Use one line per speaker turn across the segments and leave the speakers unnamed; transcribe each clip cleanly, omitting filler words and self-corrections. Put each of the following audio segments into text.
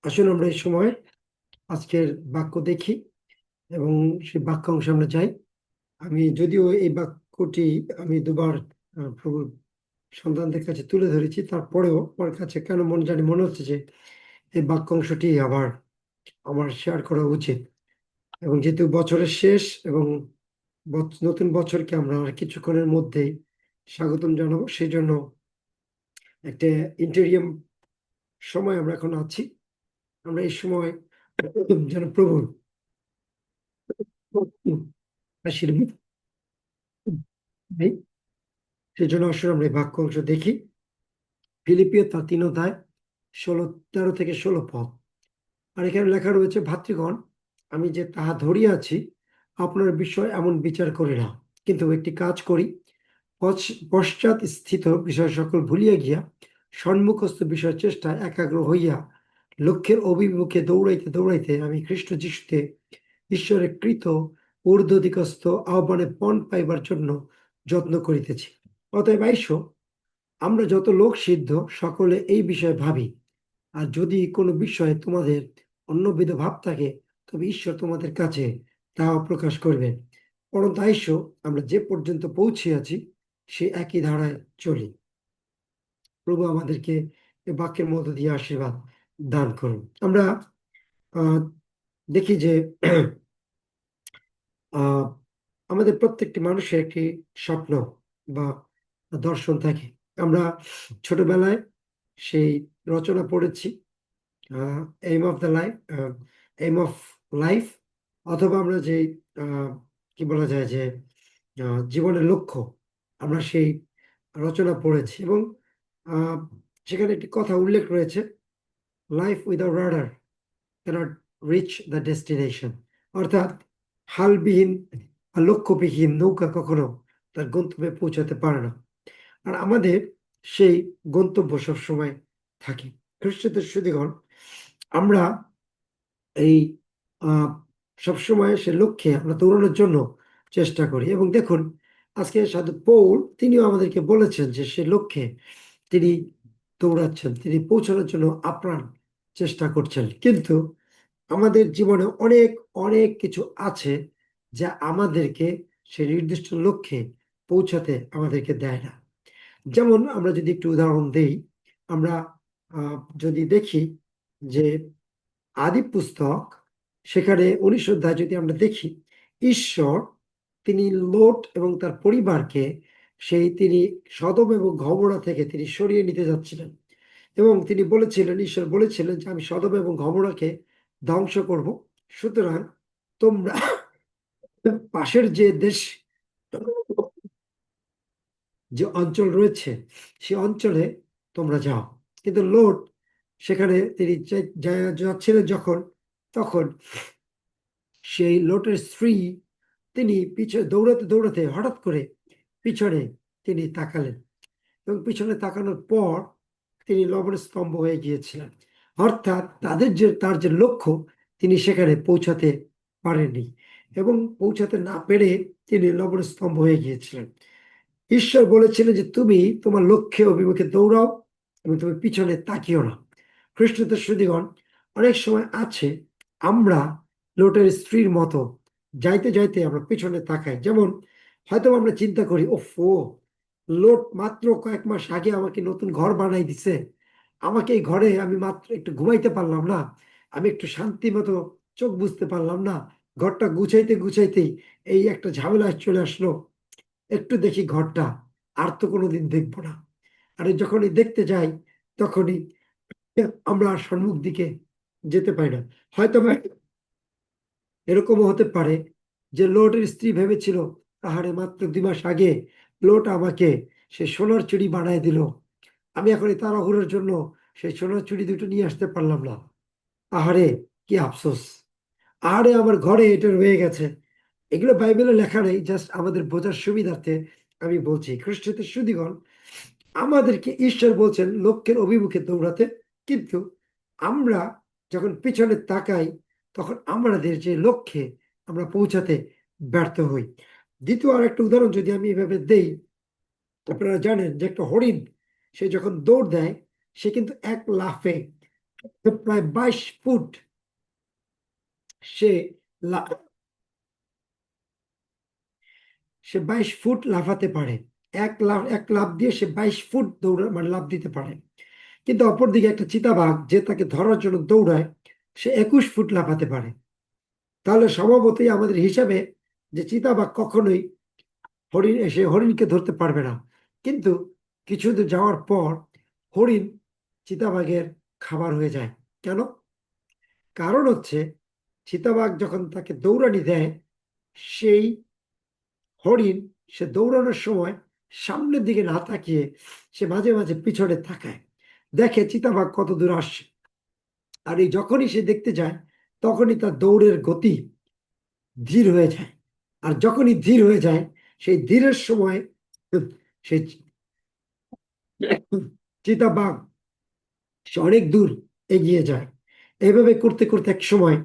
আসুন আমরা এই সময় আজকের বাক্য দেখি এবং সেই বাক্যাংশে আমরা যাই। আমি যদিও এই বাক্যটি আমি দুবার প্রভুর সন্তানদের কাছে তুলে ধরেছি, তারপরেও আমার কাছে কেন মনে হচ্ছে যে এই বাক্যাংশটি আবার আমার শেয়ার করা উচিত। এবং যেহেতু বছরের শেষ এবং নতুন বছরকে আমরা আর কিছুক্ষণের মধ্যেই স্বাগতম জানাবো, সেই জন্য একটা ইন্টেরিয়াম সময় আমরা এখন আছি। আমরা এই সময় যেন প্রভুর আশীর্বাদ নেই, সেজন্য আসলে আমরা এই বাক্য অংশ দেখি। ফিলিপিও তার 3 অধ্যায় 13 থেকে 16 পদ। আর এখানে লেখা রয়েছে, ভাতৃগণ, আমি যে তাহা ধরিয়াছি আপনার বিষয় এমন বিচার করি না, কিন্তু একটি কাজ করি, পশ্চাৎ স্থিত বিষয় সকল ভুলিয়া গিয়া সম্মুখস্থ বিষয় চেষ্টায় একাগ্র হইয়া লক্ষ্যের অভিমুখে দৌড়াইতে দৌড়াইতে আমি খ্রিস্ট যিশুতে ঈশ্বরের কৃত ঊর্ধ্বদিগস্থ আহ্বানে পণ পাইবার জন্য যত্ন করিতেছি। অতএব আইসো, আমরা যত লোক সিদ্ধ সকলে এই বিষয়ে ভাবি। আর যদি কোনো বিষয়ে তোমাদের অন্যবিধ ভাব থাকে, তবে ঈশ্বর তোমাদের কাছে তাহা প্রকাশ করবেন। পরন্তু আইসো, আমরা যে পর্যন্ত পৌঁছিয়াছি সে একই ধারায় চলি। প্রভু আমাদেরকে এই বাক্যের মধ্য দিয়ে আশীর্বাদ দান করুন। আমরা আহ দেখি যে আহ আমাদের প্রত্যেকটি মানুষের একটি স্বপ্ন বা দর্শন থাকে। আমরা ছোটবেলায় সেই রচনা পড়েছি, aim of the life, aim of life, অথবা আমরা যে কি বলা যায় যে জীবনের লক্ষ্য, আমরা সেই রচনা পড়েছি। এবং আহ, সেখানে একটি কথা উল্লেখ রয়েছে, life without rudder cannot reach the destination. অর্থাৎ হালবিহীন বা লক্ষ্যবিহীন নৌকা কখনো তার গন্তব্যে পৌঁছাতে পারে না। আর আমাদের সেই গন্তব্য সবসময় থাকে। খ্রিস্টদের সুদীগণ, আমরা এই আহ সবসময় সে লক্ষ্যে আমরা দৌড়ানোর জন্য চেষ্টা করি। এবং দেখুন, আজকে সাধু পৌল তিনিও আমাদেরকে বলেছেন যে সে লক্ষ্যে তিনি দৌড়াচ্ছেন, তিনি পৌঁছানোর জন্য আপ্রাণ চেষ্টা করছেন। কিন্তু আমাদের জীবনে অনেক অনেক কিছু আছে যা আমাদেরকে সেই নির্দিষ্ট লক্ষ্যে পৌঁছাতে আমাদেরকে দেয় না। যেমন আমরা যদি একটু উদাহরণ দেই, আমরা যদি দেখি যে আদি পুস্তক, সেখানে 19 অধ্যায় যদি আমরা দেখি, ঈশ্বর তিনি লোট এবং তার পরিবারকে তিনি সদম এবং গমোরা থেকে তিনি সরিয়ে নিতে যাচ্ছিলেন। এবং তিনি বলেছিলেন, ঈশ্বর বলেছিলেন যে আমি সদম এবং গমোরাকে ধ্বংস করব, সুতরাং তোমরা পাশের যে দেশ, যে অঞ্চল রয়েছে সে অঞ্চলে তোমরা যাও। কিন্তু লোট সেখানে তিনি যাচ্ছিলেন যখন, তখন সেই লোটের স্ত্রী তিনি পিছনে দৌড়াতে দৌড়াতে হঠাৎ করে পিছনে তিনি তাকালেন, এবং পিছনে তাকানোর পর তিনি লবণ স্তম্ভ হয়ে গিয়েছিলেন। অর্থাৎ তার যে লক্ষ্য, তিনি সেখানে পৌঁছাতে পারেননি, এবং পৌঁছাতে না পেরে তিনি লবণ স্তম্ভ হয়ে গিয়েছিলেন। ঈশ্বর বলেছিলেন যে তুমি তোমার লক্ষ্যে অভিমুখে দৌড়াও এবং তুমি পিছনে তাকিও না। খ্রিস্টদের সুদীগণ, অনেক সময় আছে আমরা লোটের স্ত্রীর মতো যাইতে যাইতে আমরা পিছনে তাকাই। যেমন হয়তো আমরা চিন্তা করি, ওফো, লোট মাত্র কয়েক মাস আগে আমাকে নতুন ঘর বানাই দিছে, আমাকে এই ঘরে আমি মাত্র একটু ঘুমাইতে পারলাম না, আমি একটু শান্তি মতো চোখ বুঝতে পারলাম না, ঘরটা গুছাইতে গুছাইতেই এই একটা ঝামেলা চলে আসলো, একটু দেখি ঘরটা, আর তো কোনোদিন দেখবো না। আর যখনই দেখতে যাই তখনই আমরা আর সম্মুখ দিকে যেতে পারি না। হয়তো এরকমও হতে পারে যে লোটের স্ত্রী ভেবেছিল, আহারে মাত্র 2 মাস আগে লোট আমাকে সে সোনার চুড়ি বানায় দিল, আমি এখন এই তাড়াহুড়োর জন্য সেই সোনার চুড়ি দুটো নিয়ে আসতে পারলাম না, আহারে কি আফসোস, আহারে আমার ঘরে এটা রয়ে গেছে। এগুলো বাইবেলে লেখা নেই, জাস্ট আমাদের বোঝার সুবিধার্থে আমি বলছি। খ্রিস্টদের সুদীগণ, আমাদেরকে ঈশ্বর বলছেন লক্ষ্যের অভিমুখে দৌড়াতে, কিন্তু আমরা যখন পিছনে তাকাই তখন আমাদের যে লক্ষ্যে আমরা পৌঁছাতে ব্যর্থ হই। দ্বিতীয় আর একটা উদাহরণ যদি আমি এভাবে দেই, আপনারা জানেন যে একটা হরিণ সে যখন দৌড় দেয়, সে কিন্তু এক লাফে প্রায় 22 ফুট সে সে 22 ফুট লাফাতে পারে। এক লাফ দিয়ে সে 22 ফুট দৌড়া মানে লাফ দিতে পারে। কিন্তু অপরদিকে একটা চিতাবাঘ যে তাকে ধরার জন্য দৌড়ায়, সে 21 ফুট লাফাতে পারে। তাহলে স্বভাবতই আমাদের হিসাবে যে চিতাবাঘ কখনোই হরিণকে ধরতে পারবে না। কিন্তু কিছু দূর যাওয়ার পর হরিণ চিতাবাঘের খাবার হয়ে যায়। কেন? কারণ হচ্ছে চিতাবাঘ যখন তাকে দৌড়ানি দেয়, সেই হরিণ সে দৌড়ানোর সময় সামনের দিকে না তাকিয়ে সে মাঝে মাঝে পিছনে তাকায়, দেখে চিতাবাঘ কত দূর আসছে। আর এই যখনই সে দেখতে যায়, তখনই তার দৌড়ের গতি ধীর হয়ে যায়। আর যখনই ধীর হয়ে যায়, সেই ধীরের সময় সেই চিতাবাঘ সে অনেক দূর এগিয়ে যায়। এইভাবে করতে করতে এক সময়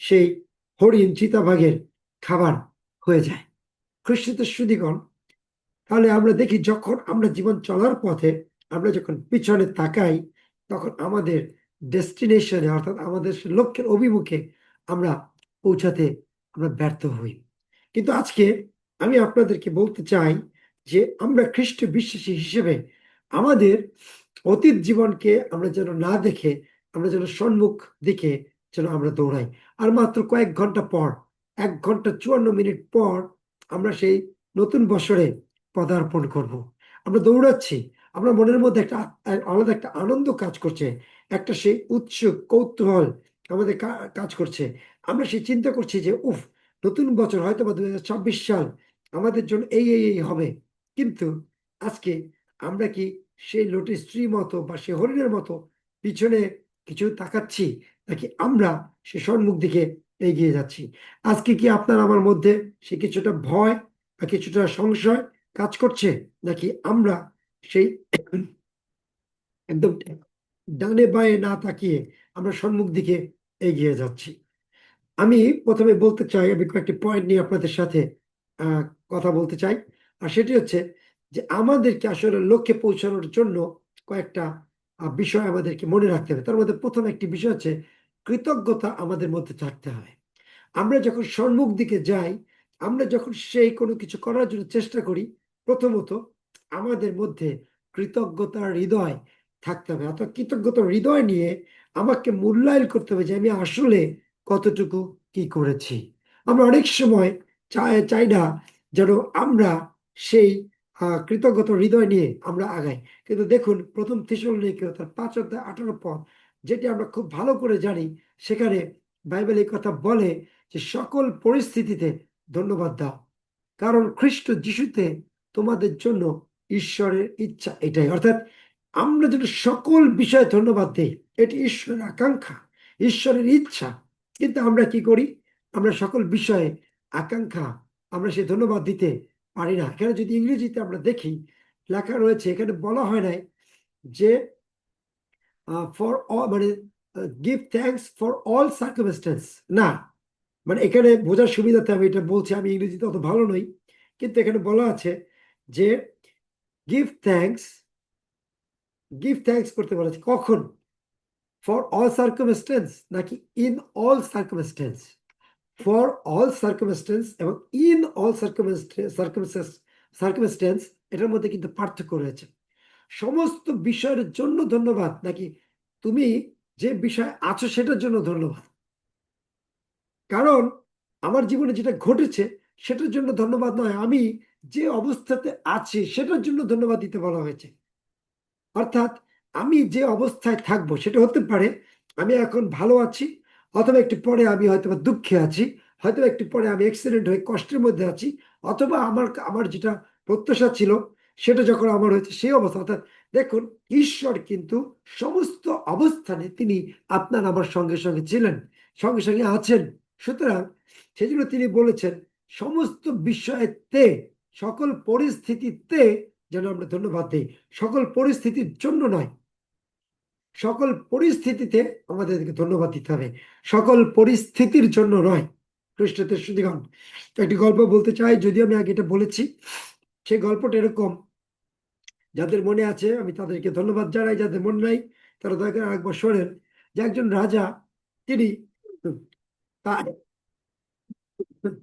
সেই হরিণ চিতাবাঘের খাবার হয়ে যায়। খ্রিস্টীয় সুধীগণ, তাহলে আমরা দেখি যখন আমরা জীবন চলার পথে আমরা যখন পিছনে তাকাই, তখন আমাদের ডেস্টিনেশনে অর্থাৎ আমাদের লক্ষ্যের অভিমুখে আমরা পৌঁছাতে আমরা ব্যর্থ হই। কিন্তু আজকে আমি আপনাদেরকে বলতে চাই যে আমরা খ্রিস্ট বিশ্বাসী হিসেবে আমাদের অতীত জীবনকে আমরা যেন না দেখে আমরা যেন সম্মুখ দিকে যেন আমরা দৌড়াই। আর মাত্র কয়েক ঘন্টা পর, 1 ঘন্টা 54 মিনিট পর আমরা সেই নতুন বছরে পদার্পণ করব। আমরা দৌড়াচ্ছি, আমরা মনের মধ্যে একটা আলাদা একটা আনন্দ কাজ করছে, একটা সেই উৎসুক কৌতূহল আমাদের কাজ করছে। আমরা সেই চিন্তা করছি যে উফ, নতুন বছর হয়তো বা 2026 সাল আমাদের জন্য এই হবে। কিন্তু আজকে আমরা কি সেই লোটের স্ত্রী মতো বা সে হরিণের মতো পিছনে কিছু তাকাচ্ছি, নাকি আমরা সে সম্মুখ দিকে এগিয়ে যাচ্ছি? আজকে কি আপনার আমার মধ্যে সে কিছুটা ভয় বা কিছুটা সংশয় কাজ করছে, নাকি আমরা সেই একদম ডানে বাঁয়ে না তাকিয়ে আমরা সম্মুখ দিকে এগিয়ে যাচ্ছি? আমি প্রথমে বলতে চাই, আমি কয়েকটি পয়েন্ট নিয়ে আপনাদের সাথে আহ, কথা বলতে চাই। আর সেটি হচ্ছে যে আমাদেরকে আসলে লক্ষ্যে পৌঁছানোর জন্য কয়েকটা বিষয় আমাদেরকে মনে রাখতে হবে। তার মধ্যে প্রথম একটি বিষয় হচ্ছে কৃতজ্ঞতা আমাদের মধ্যে থাকতে হয়। আমরা যখন সম্মুখ দিকে যাই, আমরা যখন সেই কোনো কিছু করার জন্য চেষ্টা করি, প্রথমত আমাদের মধ্যে কৃতজ্ঞতার হৃদয় থাকতে হবে। অর্থাৎ কৃতজ্ঞতার হৃদয় নিয়ে আমাকে মূল্যায়ন করতে হবে যে আমি আসলে কতটুকু কি করেছি। আমরা অনেক সময় চাই না যেন আমরা সেই কৃতজ্ঞতার হৃদয় নিয়ে আমরা আগাই। কিন্তু দেখুন, প্রথম থিসসলুনিকে তার 5 অধ্যায় 18 পদ, যেটি আমরা খুব ভালো করে জানি, সেখানে বাইবেল এই কথা বলে যে সকল পরিস্থিতিতে ধন্যবাদ দাও, কারণ খ্রিস্ট যিশুতে তোমাদের জন্য ঈশ্বরের ইচ্ছা এটাই। অর্থাৎ আমরা যেন সকল বিষয়ে ধন্যবাদ দিই, এটি ঈশ্বরের আকাঙ্ক্ষা, ঈশ্বরের ইচ্ছা। কিন্তু আমরা কি করি? আমরা সকল বিষয়ে আকাঙ্ক্ষা আমরা সে ধন্যবাদ দিতে পারি না। এখানে যদি ইংরেজিতে আমরা দেখি, লেখা রয়েছে, এখানে বলা হয় নাই যে ফর অল মানে give thanks for all circumstance. না, মানে এখানে বোঝার সুবিধাতে আমি এটা বলছি, আমি ইংরেজিতে অত ভালো নই। কিন্তু এখানে বলা আছে যে গিভ থ্যাঙ্কস, গিভ থ্যাঙ্কস করতে বলা আছে কখন? ফর অল সার্কামস্টেন্স নাকি in all circumstance? For all circumstance এবং ইন অল সার্কামস্টেন্স এটার মধ্যে কিন্তু পার্থক্য রয়েছে। সমস্ত বিষয়ের জন্য ধন্যবাদ, নাকি তুমি যে বিষয় আছো সেটার জন্য ধন্যবাদ? কারণ আমার জীবনে যেটা ঘটেছে সেটার জন্য ধন্যবাদ নয়, আমি যে অবস্থাতে আছি সেটার জন্য ধন্যবাদ দিতে বলা হয়েছে। অর্থাৎ আমি যে অবস্থায় থাকবো সেটা হতে পারে আমি এখন ভালো আছি, অথবা একটু পরে আমি হয়তো বা দুঃখে আছি, হয়তো একটু পরে আমি অ্যাক্সিডেন্ট হয়ে কষ্টের মধ্যে আছি, অথবা আমার আমার যেটা প্রত্যাশা ছিল সেটা যখন আমার হয়েছে সেই অবস্থা। অর্থাৎ দেখুন, ঈশ্বর কিন্তু সমস্ত অবস্থানে তিনি আপনার আমার সঙ্গে সঙ্গে ছিলেন, সঙ্গে সঙ্গে আছেন। সুতরাং সেজন্য তিনি বলেছেন সমস্ত বিষয়েতে, সকল পরিস্থিতিতে যেন আমরা ধন্যবাদ দিই। সকল পরিস্থিতির জন্য নয়, সকল পরিস্থিতিতে আমাদেরকে ধন্যবাদ দিতে হবে, সকল পরিস্থিতির জন্য নয়। খ্রিস্টদের সুধীগণ, একটি গল্প বলতে চাই, যদিও আমি আগে এটা বলেছি। সেই গল্পটা এরকম, যাদের মনে আছে আমি তাদেরকে ধন্যবাদ জানাই, যাদের মনে নাই তারা দয়া করে আরেকবার শোনেন। যে একজন রাজা তিনি তার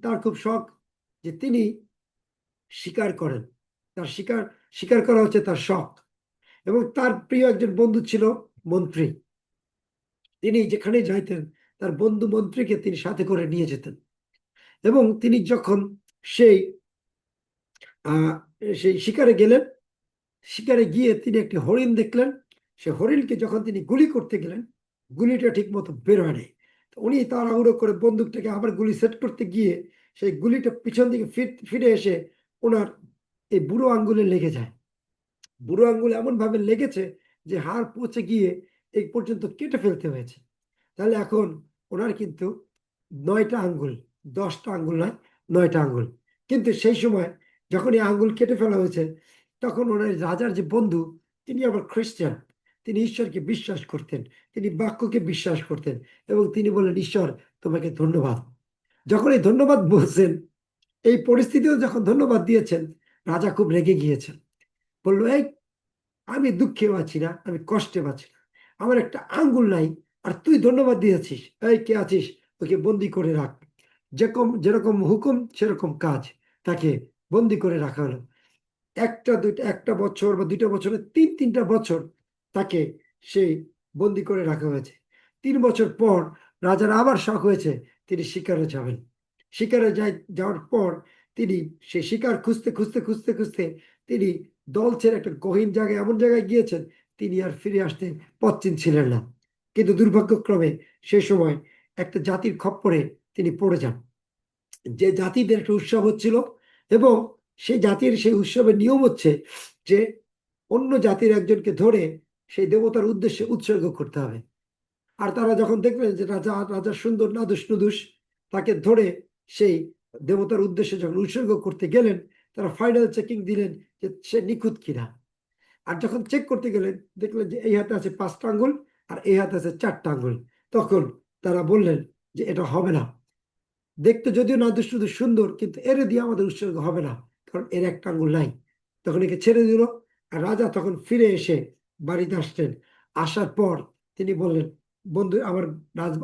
তার খুব শখ যে তিনি শিকার করেন। তার শিকার শিকার করা হচ্ছে তার শখ। এবং তার প্রিয় একজন বন্ধু ছিল মন্ত্রী। তিনি যেখানে যাইতেন তার বন্ধু মন্ত্রীকে তিনি সাথে করে নিয়ে যেতেন। এবং তিনি যখন সেই আহ সেই শিকারে গেলেন, শিকারে গিয়ে তিনি একটি হরিণ দেখলেন। সে হরিণকে যখন তিনি গুলি করতে গেলেন, গুলিটা ঠিক মতো বের হয় নাই। তো উনি তাড়াহুড়ো করে বন্দুকটাকে আবার গুলি সেট করতে গিয়ে সেই গুলিটা পিছন দিকে ফিরে এসে ওনার এই বুড়ো আঙ্গুলে লেগে যায়। বুড়ো আঙ্গুল এমন ভাবে লেগেছে যে হাড় পচে গিয়ে এই পর্যন্ত কেটে ফেলতে হয়েছে। তাহলে এখন ওনার কিন্তু 9টা আঙ্গুল, 10টা আঙ্গুল নয়, 9টা আঙ্গুল। কিন্তু সেই সময় যখন এই আঙ্গুল কেটে ফেলা হয়েছে, তখন ওনার রাজার যে বন্ধু, তিনি আবার খ্রিস্টান। তিনি ঈশ্বরকে বিশ্বাস করতেন, তিনি বাক্যকে বিশ্বাস করতেন। এবং তিনি বললেন, ঈশ্বর তোমাকে ধন্যবাদ। যখন এই ধন্যবাদ বলছেন, এই পরিস্থিতিও যখন ধন্যবাদ দিয়েছেন, রাজা খুব রেগে গিয়েছেন। বললো, এই আমি দুঃখে বাঁচি না, আমি কষ্টে বাঁচি না, আমার একটা আঙ্গুল নাই, আর তুই ধন্যবাদ দিয়েছিস? এই কে আছিস, ওকে বন্দি করে রাখ। যেরকম হুকুম সেরকম কাজ, তাকে বন্দি করে রাখা হলো। একটা বছর বা 2টা বছরে তিনটা বছর তাকে সেই বন্দি করে রাখা হয়েছে। 3 বছর পর রাজার আবার শখ হয়েছে তিনি শিকারে যাবেন। শিকারে যাওয়ার পর তিনি সেই শিকার খুঁজতে খুঁজতে খুঁজতে খুঁজতে তিনি দল ছেড়ে একটা গহীন জায়গায়, এমন জায়গায় গিয়েছেন তিনি আর ফিরে আসতে পথ চিনছিলেন না। কিন্তু দুর্ভাগ্যক্রমে সেই সময় একটা জাতির খপ্পরে তিনি পড়ে যান। যে জাতিদের একটা উৎসব হচ্ছিল, এবং সেই জাতির সেই উৎসবের নিয়ম হচ্ছে যে অন্য জাতির একজনকে ধরে সেই দেবতার উদ্দেশ্যে উৎসর্গ করতে হবে। আর তারা যখন দেখলেন যে রাজা রাজা সুন্দর নাদুস নুদুস, তাকে ধরে সেই দেবতার উদ্দেশ্যে যখন উৎসর্গ করতে গেলেন, তারা ফাইনাল চেকিং দিলেন যে সে নিখুঁত কিনা। আর যখন চেক করতে গেলেন, দেখলেন যে এই হাতে আছে 5টা আঙ্গুল আর এই হাতে আছে 4টা আঙ্গুল। তখন তারা বললেন যে এটা হবে না। দেখতে যদিও না শুধু সুন্দর, কিন্তু এর দিয়ে আমাদের উৎসর্গ হবে না, কারণ এর একটা আঙ্গুল নাই। তখন একে ছেড়ে দিল। আর রাজা তখন ফিরে এসে বাড়িতে আসলেন। আসার পর তিনি বললেন, বন্ধু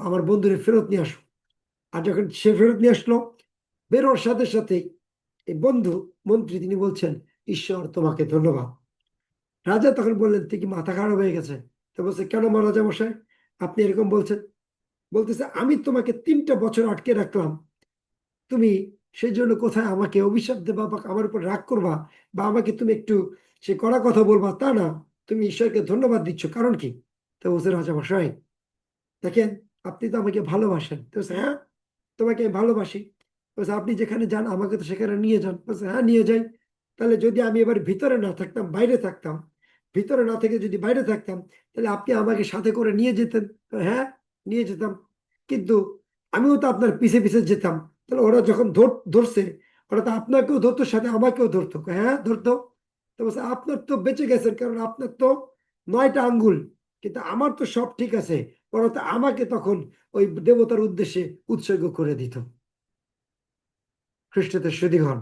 আমার বন্ধুরে ফেরত নিয়ে আসো। আর যখন সে ফেরত নিয়ে আসলো, বেরোর সাথে সাথে এই বন্ধু মন্ত্রী তিনি বলছেন, ঈশ্বর তোমাকে ধন্যবাদ। রাজা তখন বললেন, তুই কি মাথা খারাপ হয়ে গেছে? তো বলছে, কেন মহারাজা মশাই আপনি এরকম বলছেন? বলতেছে, আমি তোমাকে 3টা বছর আটকে রাখলাম, তুমি সেই জন্য কোথায় আমাকে অভিশাপ দেবা বা আমার উপর রাগ করবা, বা আমাকে তুমি একটু সে কড়া কথা বলবা, তা না, তুমি ঈশ্বরকে ধন্যবাদ দিচ্ছ, কারণ কি? তো বলছে, রাজা মশাই দেখেন, আপনি তো আমাকে ভালোবাসেন। তো বলছে, হ্যাঁ, তোমাকে আমি ভালোবাসি। বলছে, আপনি যেখানে যান আমাকে তো সেখানে নিয়ে যান। বলছে, হ্যাঁ, নিয়ে যাই। তাহলে যদি আমি এবার ভিতরে না থাকতাম, বাইরে থাকতাম, ভিতরে না থেকে যদি বাইরে থাকতাম, তাহলে আপনি আমাকে সাথে করে নিয়ে যেতেন। তো হ্যাঁ, নিয়ে যেতাম। কিন্তু আমিও তো আপনার পিছে পিছে যেতাম। তাহলে ওরা যখন ধরছে, ওরা তো আপনাকেও ধরতো, সাথে আমাকেও ধরতো। হ্যাঁ, ধরতো। তো বলছে, আপনার তো বেঁচে গেছেন, কারণ আপনার তো 9টা আঙ্গুল, কিন্তু আমার তো সব ঠিক আছে। ওরা তো আমাকে তখন ওই দেবতার উদ্দেশ্যে উৎসর্গ করে দিত। খ্রিস্টদের সুধীগণ,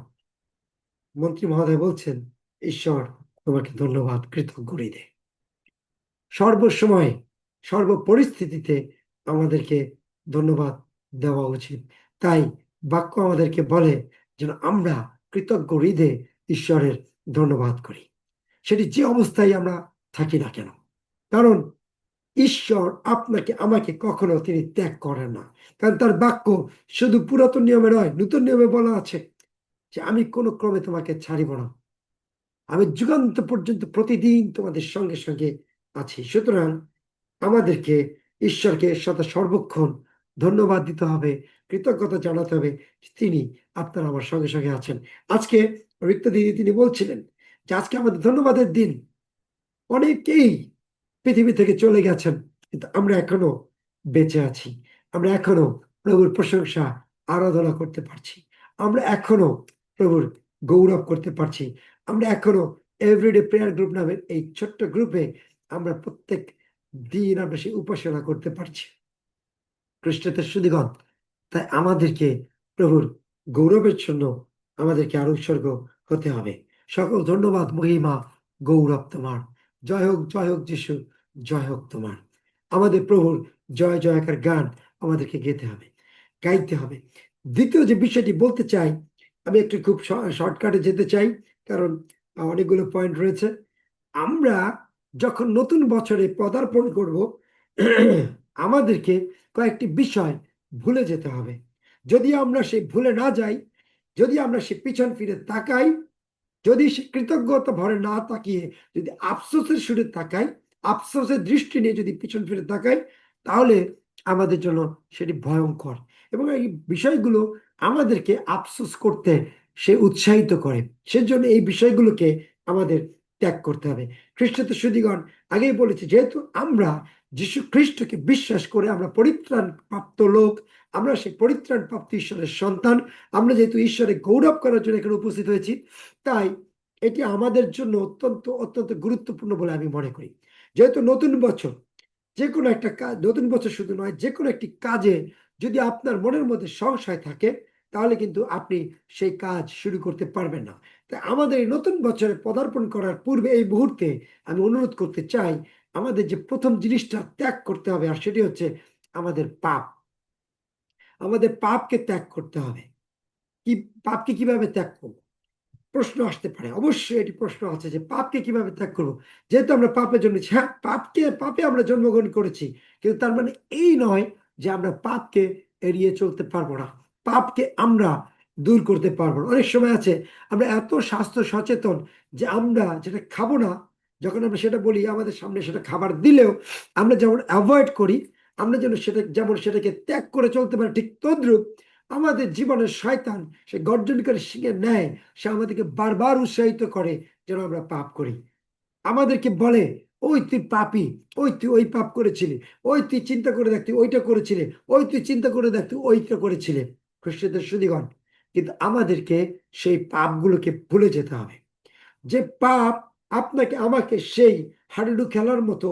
মন্ত্রী মহোদয় বলছেন, ঈশ্বর তোমাকে ধন্যবাদ, কৃতজ্ঞ হৃদয়ে। সর্বসময় সর্বপরিস্থিতিতে আমাদেরকে ধন্যবাদ দেওয়া উচিত। তাই বাক্য আমাদেরকে বলে যেন আমরা কৃতজ্ঞ হৃদয়ে ঈশ্বরের ধন্যবাদ করি, সেটি যে অবস্থায় আমরা থাকি না কেন। কারণ ঈশ্বর আপনাকে আমাকে কখনো তিনি ত্যাগ করেন না। কারণ তার বাক্য শুধু পুরাতন নিয়মে নয়, নতুন নিয়মে বলা আছে যে আমি কোনো ক্রমে তোমাকে ছাড়িব না, আমি যুগান্ত পর্যন্ত প্রতিদিন তোমাদের সঙ্গে সঙ্গে আছি। সুতরাং আমাদেরকে ঈশ্বরকে সর্বক্ষণ ধন্যবাদ দিতে হবে, কৃতজ্ঞতা জানাতে হবে, তিনি আপনার আমার সঙ্গে সঙ্গে আছেন। আজকে রিক্তা দিদি তিনি বলছিলেন যে আজকে আমাদের ধন্যবাদের দিন। অনেকেই পৃথিবী থেকে চলে গেছেন, কিন্তু আমরা এখনো বেঁচে আছি। আমরা এখনো প্রভুর প্রশংসা আরাধনা করতে পারছি। আমরা এখনো প্রভুর গৌরব করতে পারছি। আমরা এখনো এভরিডে প্রেয়ার গ্রুপ নামের এই ছোট্ট গ্রুপে আমরা প্রত্যেক দিন আমরা সেই উপাসনা করতে পারছি। খ্রিস্টদের সুধীগণ, তাই আমাদেরকে প্রভুর গৌরবের জন্য আমাদেরকে আরো উৎসর্গ হতে হবে। সকল ধন্যবাদ, মহিমা, গৌরব তোমার। জয় হোক, জয় হোক যিশু, জয় হোক তোমার। আমাদের প্রভুর জয় জয়কার গান আমাদেরকে গাইতে হবে। দ্বিতীয় যে বিষয়টি বলতে চাই, আমি একটু খুব শর্টকাটে যেতে চাই, কারণ অনেকগুলো পয়েন্ট রয়েছে। আমরা যখন নতুন বছরে পদার্পণ করব, আমাদেরকে কয়েকটি বিষয় ভুলে যেতে হবে। যদি আমরা সেই ভুলে না যাই, যদি আমরা সে পিছন ফিরে তাকাই, যদি সে কৃতজ্ঞতা ভরে না তাকিয়ে যদি আফসোসের সুরে তাকাই, আফসোসের দৃষ্টি নিয়ে যদি পিছন ফিরে তাকাই, তাহলে আমাদের জন্য সেটি ভয়ঙ্কর। এবং এই বিষয়গুলো আমাদেরকে আফসোস করতে সে উৎসাহিত করে। সেজন্য এই বিষয়গুলোকে আমাদের ত্যাগ করতে হবে। খ্রিস্টতে সুধীগণ, আগেই বলেছি, যেহেতু আমরা যীশু খ্রিস্টকে বিশ্বাস করে আমরা পরিত্রাণ প্রাপ্ত লোক, আমরা সেই পরিত্রাণ প্রাপ্ত ঈশ্বরের সন্তান, আমরা যেহেতু ঈশ্বরের গৌরব করার জন্য এখানে উপস্থিত হয়েছি, তাই এটি আমাদের জন্য অত্যন্ত অত্যন্ত গুরুত্বপূর্ণ বলে আমি মনে করি। যেহেতু নতুন বছর, যে কোনো একটা কাজ, নতুন বছর শুধু নয়, যে কোনো একটি কাজে যদি আপনার মনের মধ্যে সংশয় থাকে, তাহলে কিন্তু আপনি সেই কাজ শুরু করতে পারবেন না। তাই আমাদের এই নতুন বছরে পদার্পণ করার পূর্বে এই মুহূর্তে আমি অনুরোধ করতে চাই, আমাদের যে প্রথম জিনিসটা ত্যাগ করতে হবে, আর সেটি হচ্ছে আমাদের পাপ। আমাদের পাপকে ত্যাগ করতে হবে। কি, পাপকে কিভাবে ত্যাগ করবো প্রশ্ন আসতে পারে। অবশ্যই এটি প্রশ্ন আছে যে পাপকে কিভাবে ত্যাগ করবো। যেহেতু আমরা পাপে জন্মেছি, হ্যাঁ, পাপে আমরা জন্মগ্রহণ করেছি, কিন্তু তার মানে এই নয় যে আমরা পাপকে এড়িয়ে চলতে পারবো না, পাপকে আমরা দূর করতে পারবো না। অনেক সময় আছে আমরা এত স্বাস্থ্য সচেতন যে আমরা যেটা খাবো না, যখন আমরা সেটা বলি, আমাদের সামনে সেটা খাবার দিলেও আমরা যেমন অ্যাভয়েড করি, আমরা যেন সেটা যেমন সেটাকে ত্যাগ করে চলতে পারি, ঠিক তদ্রুপ আমাদের জীবনের শয়তান সে গর্জন করে শিখে নেয়, সে আমাদেরকে বারবার উৎসাহিত করে যেন আমরা পাপ করি। আমাদেরকে বলে, ওই তুই পাপী, ওই তুই ওই পাপ করেছিলি, ওই তুই চিন্তা করে দেখ তুই ওইটা করেছিলে, ওই তুই চিন্তা করে দেখ তুই ওইটা করেছিলে। খ্রিস্টদের সুধীগণ, কিন্তু আমাদেরকে সেই পাপগুলোকে ভুলে যেতে হবে। যে পাপ আপনাকে আমাকে সেই হাডুডু খেলার মতো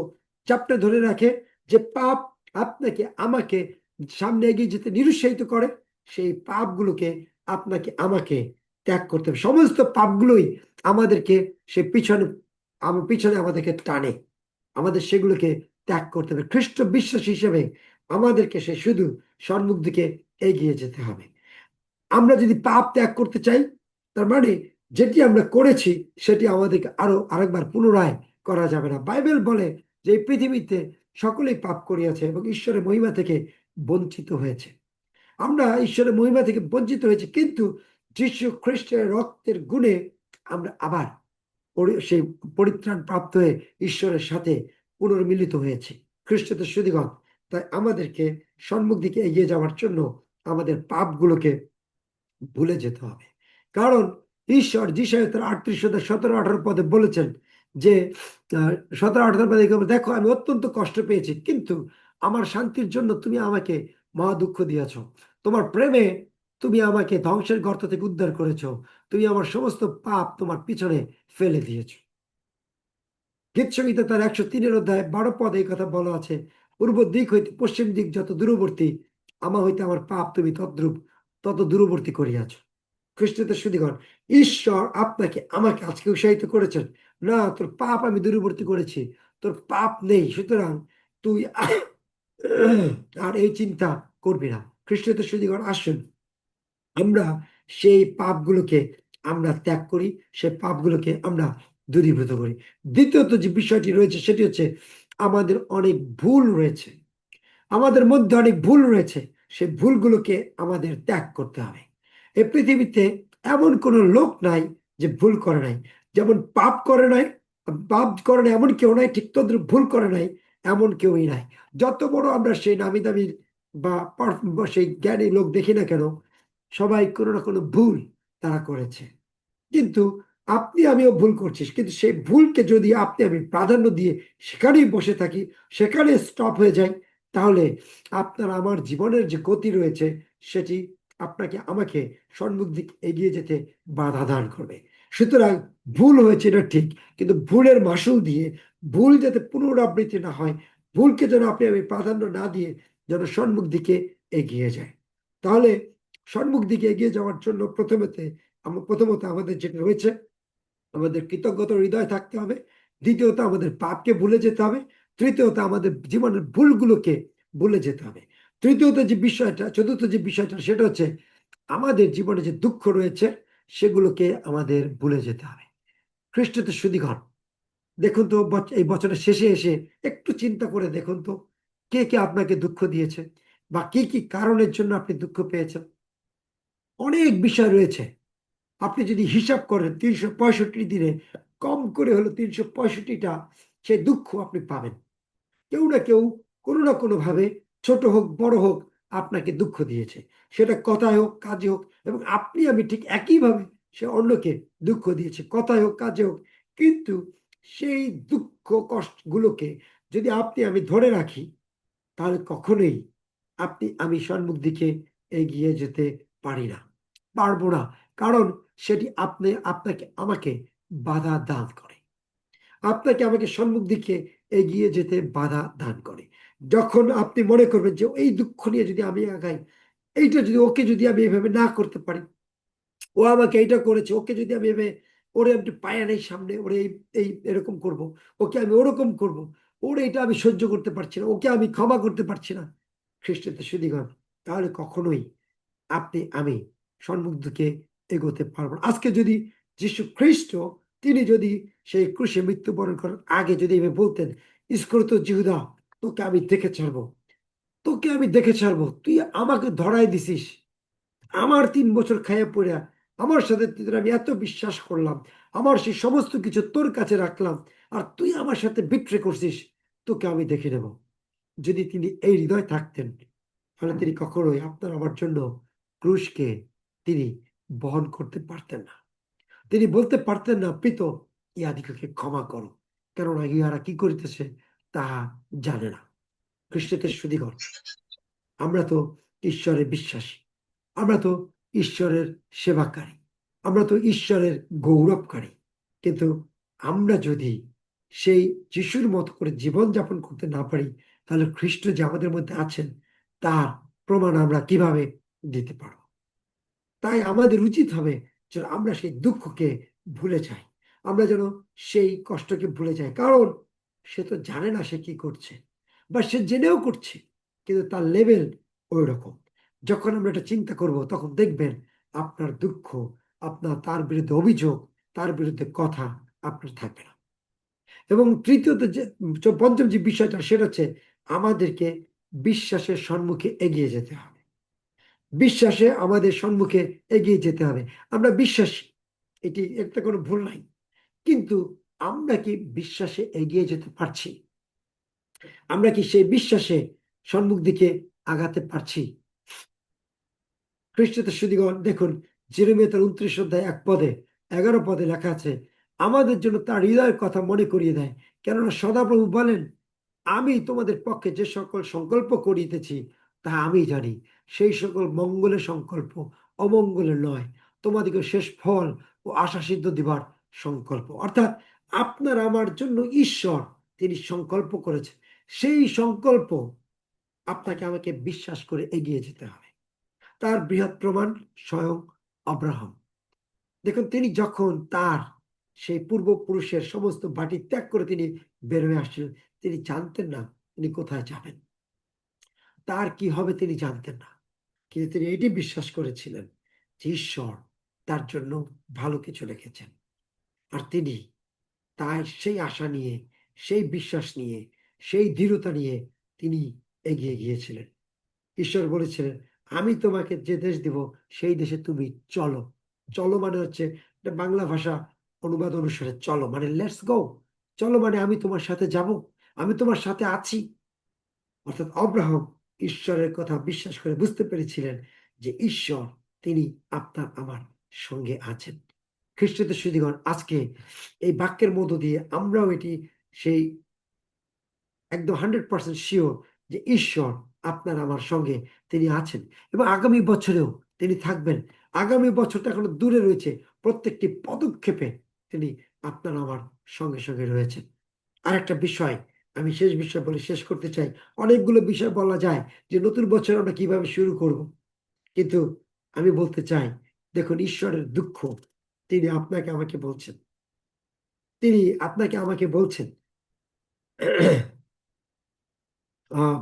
চাপটে ধরে রাখে, যে পাপ আপনাকে আমাকে সামনে এগিয়ে যেতে নিরুৎসাহিত করে, সেই পাপগুলোকে আপনাকে আমাকে ত্যাগ করতে হবে। সমস্ত পাপগুলোই আমাদেরকে সে পিছনে আমাদেরকে টানে, আমাদের সেগুলোকে ত্যাগ করতে হবে। খ্রিস্ট বিশ্বাসী হিসেবে আমাদেরকে সে শুধু সম্মুখ দিকে এগিয়ে যেতে হবে। আমরা যদি পাপ ত্যাগ করতে চাই, তার মানে যেটি আমরা করেছি সেটি আমাদেরকে আরেকবার পুনরায় করা যাবে না। বাইবেল বলে যে এই পৃথিবীতে সকলেই পাপ করিয়াছে এবং ঈশ্বরের মহিমা থেকে বঞ্চিত হয়েছে। আমরা ঈশ্বরের মহিমা থেকে বঞ্চিত হয়েছি, কিন্তু যীশু খ্রিস্টের রক্তের গুণে আমরা আবার সেই পরিত্রাণ প্রাপ্ত হয়ে ঈশ্বরের সাথে পুনর্মিলিত হয়েছি। খ্রিস্টদের সুধীগণ, তাই আমাদেরকে সম্মুখ দিকে এগিয়ে যাওয়ার জন্য আমাদের পাপগুলোকে ভুলে যেতে হবে। কারণ ঈশ্বর যিশায় তার 38:17-18 পদে বলেছেন যে 17-18 পদে দেখো, আমি অত্যন্ত কষ্ট পেয়েছি, কিন্তু আমার শান্তির জন্য তুমি আমাকে মহা দুঃখ দিয়েছ। তোমার প্রেমে তুমি আমাকে ধ্বংসের গর্ত থেকে উদ্ধার করেছ। তুমি আমার সমস্ত পাপ তোমার পিছনে ফেলে দিয়েছ। গীত সংহিতা তার 103-12 পদে এই কথা বলা আছে, পূর্ব দিক হইতে পশ্চিম দিক যত দূরবর্তী, আমা হইতে আমার পাপ তুমি তত দূরবর্তী করিয়াছ। খ্রিস্টদের সুধীগণ, ঈশ্বর আপনাকে আমাকে আজকে উৎসাহিত করেছেন, না তোর পাপ আমি দূরবর্তী করেছি, তোর পাপ নেই, সুতরাং তুই আর এই চিন্তা করবি না। খ্রিস্টদের সুধীগণ, আসুন আমরা সেই পাপগুলোকে আমরা ত্যাগ করি, সেই পাপগুলোকে আমরা দূরীভূত করি। দ্বিতীয়ত যে বিষয়টি রয়েছে সেটি হচ্ছে আমাদের অনেক ভুল রয়েছে, আমাদের মধ্যে অনেক ভুল রয়েছে, সেই ভুলগুলোকে আমাদের ত্যাগ করতে হবে। এই পৃথিবীতে এমন কোনো লোক নাই যে ভুল করে নাই। যেমন পাপ করে নাই এমন কেউ নাই, ঠিক তদ্রুপ ভুল করে নাই এমন কেউই নাই। যত বড় আমরা সেই নামি দামি বা সেই জ্ঞানী লোক দেখি না কেন, সবাই কোনো না কোনো ভুল তারা করেছে। কিন্তু আপনি আমিও ভুল করছি, কিন্তু সেই ভুলকে যদি আপনি আমি প্রাধান্য দিয়ে সেখানেই বসে থাকি, সেখানে স্টপ হয়ে যাই, তাহলে আপনার আমার জীবনের যে গতি রয়েছে সেটি আপনাকে আমাকে সম্মুখ দিক এগিয়ে যেতে বাধা দান করবে। সুতরাং ভুল হয়েছে এটা ঠিক, কিন্তু ভুলের মাসুল দিয়ে ভুল যাতে পুনরাবৃত্তি না হয়, ভুলকে যেন আপনি আমি প্রাধান্য না দিয়ে যেন সম্মুখ দিকে এগিয়ে যায়। তাহলে সম্মুখ দিকে এগিয়ে যাওয়ার জন্য প্রথমত আমাদের যেটা রয়েছে, আমাদের কৃতজ্ঞতার হৃদয় থাকতে হবে। দ্বিতীয়ত আমাদের পাপকে ভুলে যেতে হবে। তৃতীয়ত আমাদের জীবনের ভুলগুলোকে ভুলে যেতে হবে। চতুর্থ যে বিষয়টা সেটা হচ্ছে আমাদের জীবনে যে দুঃখ রয়েছে সেগুলোকে আমাদের ভুলে যেতে হবে। খ্রিস্টতে শুদ্ধিকরণ, দেখুন তো এই বছরের শেষে এসে একটু চিন্তা করে দেখুন তো কে কে আপনাকে দুঃখ দিয়েছে বা কি কি কারণের জন্য আপনি দুঃখ পেয়েছেন। অনেক বিষয় রয়েছে। আপনি যদি হিসাব করেন 365 দিনে কম করে হলো 365টা সেই দুঃখ আপনি পাবেন। কেউ না কেউ কোনো না কোনো ভাবে, ছোট হোক বড় হোক, আপনাকে দুঃখ দিয়েছে। সেটা কথায় হোক কাজে হোক, এবং আপনি আমি ঠিক একইভাবে সে অন্যকে দুঃখ দিয়েছে, কথায় হোক কাজে হোক। কিন্তু সেই দুঃখ কষ্টগুলোকে যদি আপনি আমি ধরে রাখি, তাহলে কখনোই আপনি আমি সম্মুখ দিকে এগিয়ে যেতে পারি না, পারবো না। কারণ সেটি আপনাকে আমাকে বাধা দান করে, আপনাকে আমাকে সম্মুখ দিকে এগিয়ে যেতে বাধা দান করে। যখন আপনি মনে করবেন যে এই দুঃখ নিয়ে যদি আমি আগাই, এইটা যদি ওকে যদি আমি এভাবে না করতে পারি, ও আমাকে এইটা করেছে, ওকে যদি আমি এভাবে, ওরে আমি পায়া নেই সামনে, ওরে এই এই এরকম করব, ওকে আমি ওরকম করব, ওরে এটা আমি সহ্য করতে পারছি না, ওকে আমি ক্ষমা করতে পারছি না, খ্রিস্টতে শুদ্ধিগণ, তাহলে কখনোই আপনি আমি সম্মুখ দিকে এগোতে পারবো না। আজকে যদি যীশু খ্রিস্ট তিনি যদি সেই ক্রুশে মৃত্যুবরণ করার আগে যদি এভাবে বলতেন, ইস্করিত জিহুদা, তোকে আমি দেখে ছাড়বো, তোকে আমি দেখে ছাড়বো, তুই আমাকে ধরাই দিছিস, আমার 3 বছর খাইয়া পড়িয়া আমার সাথে তোদের আমি এত বিশ্বাস করলাম, আমার সেই সমস্ত কিছু তোর কাছে রাখলাম, আর তুই আমার সাথে বিট্রে করছিস, তোকে আমি দেখে নেব। যদি তিনি এই হৃদয় থাকতেন, তাহলে তিনি কখনোই আপনার আমার জন্য ক্রুশকে তিনি বহন করতে পারতেন না। তিনি বলতে পারতেন না, পিত ইহাদিগকে ক্ষমা করো, কেননা ইহারা কি করিতেছে তাহা জানে না। খ্রিস্টদের শুদ্ধিকর, আমরা তো ঈশ্বরে বিশ্বাসী, আমরা তো ঈশ্বরের সেবাকারী, আমরা তো ঈশ্বরের গৌরবকারী। কিন্তু আমরা যদি সেই যিশুর মতো করে জীবন যাপন করতে না পারি, তাহলে খ্রিস্ট যে আমাদের মধ্যে আছেন তার প্রমাণ আমরা কিভাবে দিতে পারব? তাই আমাদের উচিত হবে যে আমরা সেই দুঃখকে ভুলে যাই, আমরা যেন সেই কষ্টকে ভুলে যাই। কারণ সে তো জানে না সে কি করছে, বা সে জেনেও করছে, কিন্তু তার লেভেল ওই রকম। যখন আমরা এটা চিন্তা করব, তখন দেখবেন আপনার দুঃখ, আপনার তার বিরুদ্ধে অভিযোগ, তার বিরুদ্ধে কথা আপনার থাকবে না। এবং তৃতীয়ত পঞ্চম যে বিষয়টা সেটা হচ্ছে আমাদেরকে বিশ্বাসের সম্মুখে এগিয়ে যেতে হবে। বিশ্বাসে আমাদের সম্মুখে এগিয়ে যেতে হবে। আমরা বিশ্বাসী, এটি একটা কোনো ভুল নাই, কিন্তু আমরা কি বিশ্বাসে এগিয়ে যেতে পারছি? আমরা কি সেই বিশ্বাসে সম্মুখ দিকে আগাতে পারছি? খ্রিস্টতে শুদ্ধিগণ, দেখুন যেরেমিয়া তার 29 অধ্যায় 1 পদে 11 পদে লেখা আছে, আমাদের জন্য তার হৃদয়ের কথা মনে করিয়ে দেয়। কেননা সদাপ্রভু বলেন, আমি তোমাদের পক্ষে যে সকল সংকল্প করিতেছি তাহা আমি জানি, সেই সকল মঙ্গলের সংকল্প, অমঙ্গলের নয়, তোমাদিকে শেষ ফল ও আশা সিদ্ধ দিবার সংকল্প। অর্থাৎ আপনার আমার জন্য ঈশ্বর তিনি সংকল্প করেছেন, সেই সংকল্প আপনাকে আমাকে বিশ্বাস করে এগিয়ে যেতে হবে। তার বৃহৎ প্রমাণ স্বয়ং আব্রাহাম। দেখুন তিনি যখন তার সেই পূর্বপুরুষের সমস্ত বাটি ত্যাগ করে তিনি বের হয়ে আসছিলেন, তিনি জানতেন না তিনি কোথায় যাবেন, তার কি হবে তিনি জানতেন না। কিন্তু তিনি এটি বিশ্বাস করেছিলেন যে ঈশ্বর তার জন্য ভালো কিছু রেখেছেন। আর তিনি তাই সেই আশা নিয়ে, সেই বিশ্বাস নিয়ে, সেই দৃঢ়তা নিয়ে তিনি এগিয়ে গিয়েছিলেন। ঈশ্বর বলেছিলেন, আমি তোমাকে যে দেশ দিব সেই দেশে তুমি চলো। চলো মানে হচ্ছে, এটা বাংলা ভাষা অনুবাদ অনুসারে চলো মানে লেটস গো। চলো মানে আমি তোমার সাথে যাব, আমি তোমার সাথে আছি। অর্থাৎ আব্রাহাম ঈশ্বরের কথা বিশ্বাস করে বুঝতে পেরেছিলেন যে ঈশ্বর তিনি আপনার আমার সঙ্গে আছেন। খ্রিস্টদের শুদ্ধিগণ, আজকে এই বাক্যের মধ্য দিয়ে আমরাও এটি সেই একদম 100% শিওর যে ঈশ্বর আপনার আমার সঙ্গে তিনি আছেন, এবং আগামী বছরেও তিনি থাকবেন। আগামী বছরটা এখনো দূরে রয়েছে, প্রত্যেকটি পদক্ষেপে তিনি আপনার আমার সঙ্গে সঙ্গে রয়েছেন। আর একটা বিষয়, আমি শেষ বিষয় বলে শেষ করতে চাই। অনেকগুলো বিষয় বলা যায় যে নতুন বছর আমরা কিভাবে শুরু করব, কিন্তু আমি বলতে চাই, দেখুন ঈশ্বরের দুঃখ তিনি আপনাকে আমাকে বলছেন, তিনি আপনাকে আমাকে বলছেন, আহ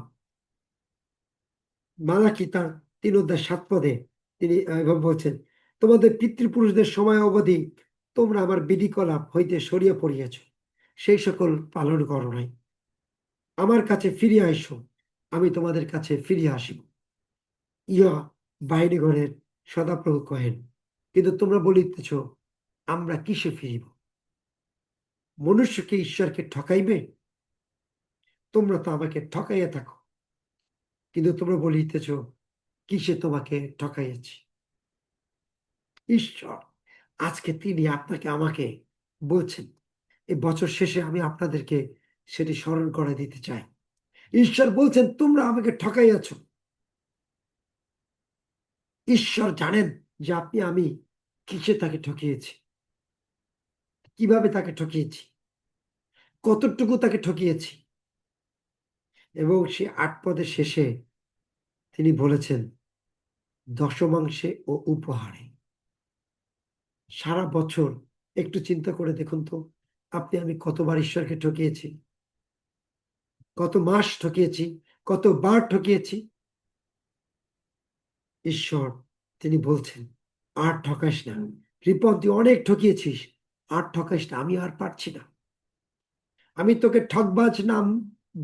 মালাকি তার 3 অধ্যায় 7 পদে তিনি এভাবে বলছেন, তোমাদের পিতৃপুরুষদের সময় অবধি তোমরা আমার বিধিকলাপ হইতে সরিয়ে পড়িয়াছ, সেই সকল পালন করো নাই। আমার কাছে ফিরিয়া আইসো, আমি তোমাদের কাছে ফিরিয়া আসিব, ইয়া বাহিনীগণের সদাপ্রভু কহেন। কিন্তু তোমরা বলিতেছ, আমরা কিসে ফিরিব? মনুষ্যকে ঈশ্বরকে ঠকাইবে? তোমরা তো আমাকে ঠকাইয়া থাকো। কিন্তু তোমরা বলিতেছ, কিসে তোমাকে ঠকাইয়াছি? ঈশ্বর আজকে তিনি আপনাকে আমাকে বলছেন, এই বছর শেষে আমি আপনাদেরকে সেটি স্মরণ করে দিতে চাই। ঈশ্বর বলছেন, তোমরা আমাকে ঠকাইয়াছ। ঈশ্বর জানেন যে আমি কিসে তাকে ঠকিয়েছি, কিভাবে তাকে ঠকিয়েছি, কতটুকু তাকে ঠকিয়েছি। এবং সে 8 পদের শেষে তিনি বলেছেন, দশমাংশে ও উপহারে। সারা বছর একটু চিন্তা করে দেখুন তো, আমি কতবার ঈশ্বরকে ঠকিয়েছি, কত মাস ঠকিয়েছি, কতবার ঠকিয়েছি। ঈশ্বর তিনি বলছেন, আর ঠকাইস না রিপন, তুই অনেক ঠকিয়েছিস, আর ঠকাইস না, আমি আর পারছি না। আমি তোকে ঠকবাজ নাম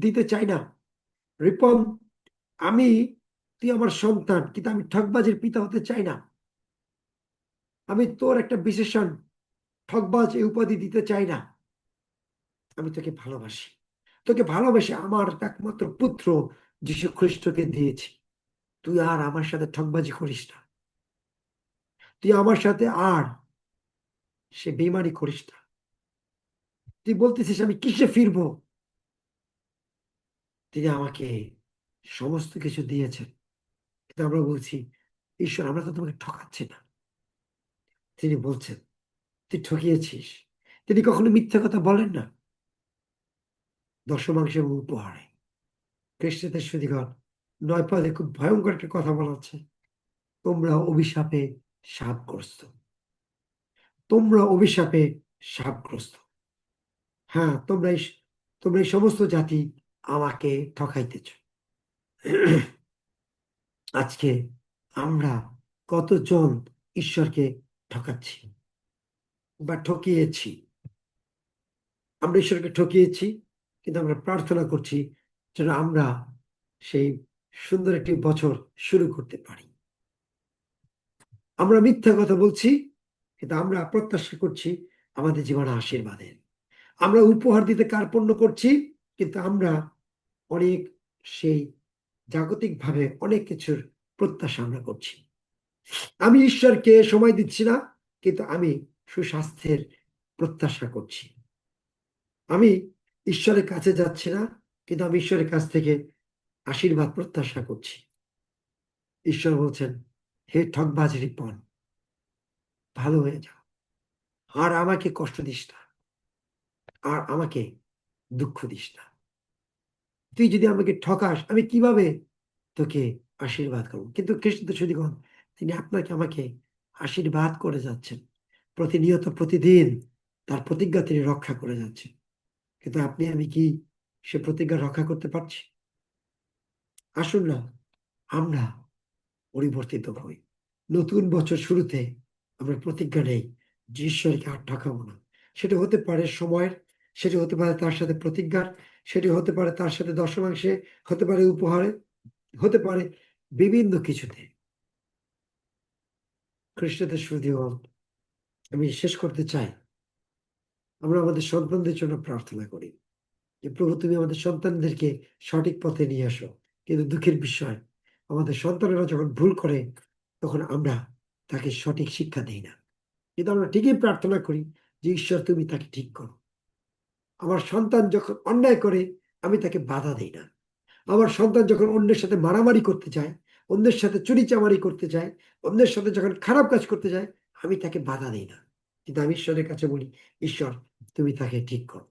দিতে চাই না রিপন। আমি তুই আমার সন্তান, কিন্তু আমি ঠকবাজের পিতা হতে চাই না। আমি তোর একটা বিশেষণ ঠকবাজ এই উপাধি দিতে চাই না। আমি তোকে ভালোবাসি, তোকে ভালোবেসে আমার একমাত্র পুত্র যীশু খ্রিস্টকে দিয়েছি। তুই আর আমার সাথে ঠকবাজি করিস না, তুই আমার সাথে আর সে বেইমানি করিস না। তুই বলতেছিস আমি কিসে ফিরবো? তিনি আমাকে সমস্ত কিছু দিয়েছেন, কিন্তু আমরা বলছি, ঈশ্বর আমরা তো তোমাকে ঠকাচ্ছি না। তিনি বলছেন, তুই ঠকিয়েছিস। তিনি কখনো মিথ্যা কথা বলেন না। দশমাংশ এবং উপহারে খ্রিস্টদের সুদীগণ 9 পদে খুব ভয়ঙ্কর একটা কথা বলা হচ্ছে, তোমরা অভিশাপে শাপগ্রস্ত। তোমরা অভিশাপে শাপগ্রস্ত। হ্যাঁ, তোমরা এই সমস্ত জাতি আমাকে ঠকাইতেছ। আজকে আমরা কতজন ঈশ্বরকে ঠকাচ্ছি বা ঠকিয়েছি? আমরা ঈশ্বরকে ঠকিয়েছি, কিন্তু আমরা প্রার্থনা করছি যেন আমরা সেই সুন্দর একটি বছর শুরু করতে পারি। আমরা মিথ্যা কথা বলছি, কিন্তু আমরা প্রত্যাশা করছি আমাদের জীবনে আশীর্বাদের। আমরা উপহার দিতে কার্পণ্য করছি, কিন্তু আমরা অনেক সেই জাগতিকভাবে অনেক কিছুর প্রত্যাশা আমরা করছি। আমি ঈশ্বরকে সময় দিচ্ছি না, কিন্তু আমি সুস্বাস্থ্যের প্রত্যাশা করছি। আমি ঈশ্বরের কাছে যাচ্ছি না, কিন্তু আমি ঈশ্বরের কাছ থেকে আশীর্বাদ প্রত্যাশা করছি। ঈশ্বর বলছেন, হে ঠকবাজ রিপন, ভালো হয়ে যাও, আর আমাকে কষ্ট দিস না, আর আমাকে দুঃখ দিস না। তুই যদি আমাকে ঠকাস, আমি কিভাবে তোকে আশীর্বাদ করবো? কিন্তু খ্রিস্ট সুদীগণ, তিনি আপনাকে আমাকে আশীর্বাদ করে যাচ্ছেন প্রতিনিয়ত, প্রতিদিন তার প্রতিজ্ঞা তিনি রক্ষা করে যাচ্ছেন। কিন্তু আমি কি সে প্রতিজ্ঞা রক্ষা করতে পারছি? আসুন না আমরা পরিবর্তিত হই। নতুন বছর শুরুতে আমরা প্রতিজ্ঞা নেই যে ঈশ্বরকে আর ঠকাবো না। সেটা হতে পারে সময়ের, সেটা হতে পারে তার সাথে প্রতিজ্ঞার, সেটি হতে পারে তার সাথে দশমাংশে, হতে পারে উপহারে, হতে পারে বিভিন্ন কিছুতে। খ্রিস্টদের সুদীগণ, আমি শেষ করতে চাই, আমরা আমাদের সন্তানদের জন্য প্রার্থনা করি যে প্রভু তুমি আমাদের সন্তানদেরকে সঠিক পথে নিয়ে আসো। কিন্তু দুঃখের বিষয়, আমাদের সন্তানেরা যখন ভুল করে, তখন আমরা তাকে সঠিক শিক্ষা দিই না। কিন্তু আমরা ঠিকই প্রার্থনা করি যে ঈশ্বর তুমি তাকে ঠিক করো। আমার সন্তান যখন অন্যায় করে, আমি তাকে বাধা দিই না। আমার সন্তান যখন অন্যের সাথে মারামারি করতে চায়, অন্যের সাথে চুরিচামারি করতে চায়, অন্যের সাথে যখন খারাপ কাজ করতে যায়, আমি তাকে বাধা দিই না। কিন্তু আমি ঈশ্বরের কাছে বলি, ঈশ্বর তুমি তাকে ঠিক করো।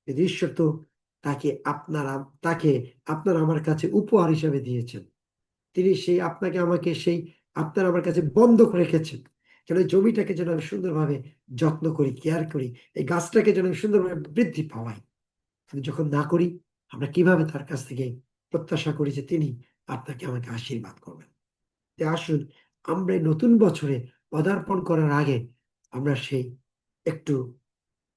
কিন্তু ঈশ্বর তো তাকে আপনারা আমার কাছে উপহার হিসেবে দিয়েছেন। তিনি সেই আপনাকে আমাকে সেই আপনার আমার কাছে বন্ধক রেখেছেন, যেন এই জমিটাকে যেন আমি সুন্দরভাবে যত্ন করি, কেয়ার করি, এই গাছটাকে যেন আমি সুন্দরভাবে বৃদ্ধি পাওয়াই। কিন্তু যখন না করি, আমরা কিভাবে তার কাছ থেকে প্রত্যাশা করি যে তিনি আপনাকে আমাকে আশীর্বাদ করবেন। তাই আসুন আমরা এই নতুন বছরে পদার্পণ করার আগে আমরা সেই একটু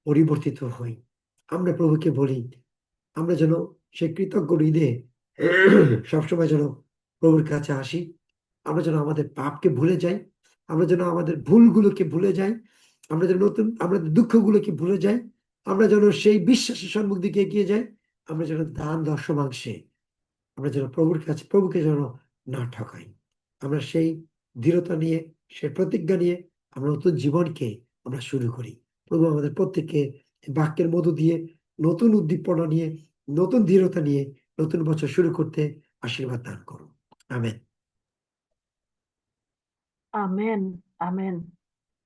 পরিবর্তিত হই। আমরা প্রভুকে বলি, আমরা যেন সেই কৃতজ্ঞ হৃদয়ে সবসময় যেন প্রভুর কাছে আসি। আমরা যেন আমাদের পাপকে ভুলে যাই, আমরা যেন আমাদের ভুলগুলোকে ভুলে যাই, আমরা যেন আমাদের দুঃখগুলোকে ভুলে যাই, আমরা যেন সেই বিশ্বাসের সম্মুখ দিকে এগিয়ে যাই, আমরা যেন দান দশমাংশে আমরা যেন প্রভুকে যেন না ঠকাই। আমরা সেই দৃঢ়তা নিয়ে, সেই প্রতিজ্ঞা নিয়ে আমরা নতুন জীবনকে আমরা শুরু করি। প্রভু আমাদের প্রত্যেককে এই বাক্যের মধ্য দিয়ে নতুন উদ্দীপনা নিয়ে, নতুন দৃঢ়তা নিয়ে নতুন বছর শুরু করতে আশীর্বাদ দান করুন। আমেন।
আমেন। আমেন।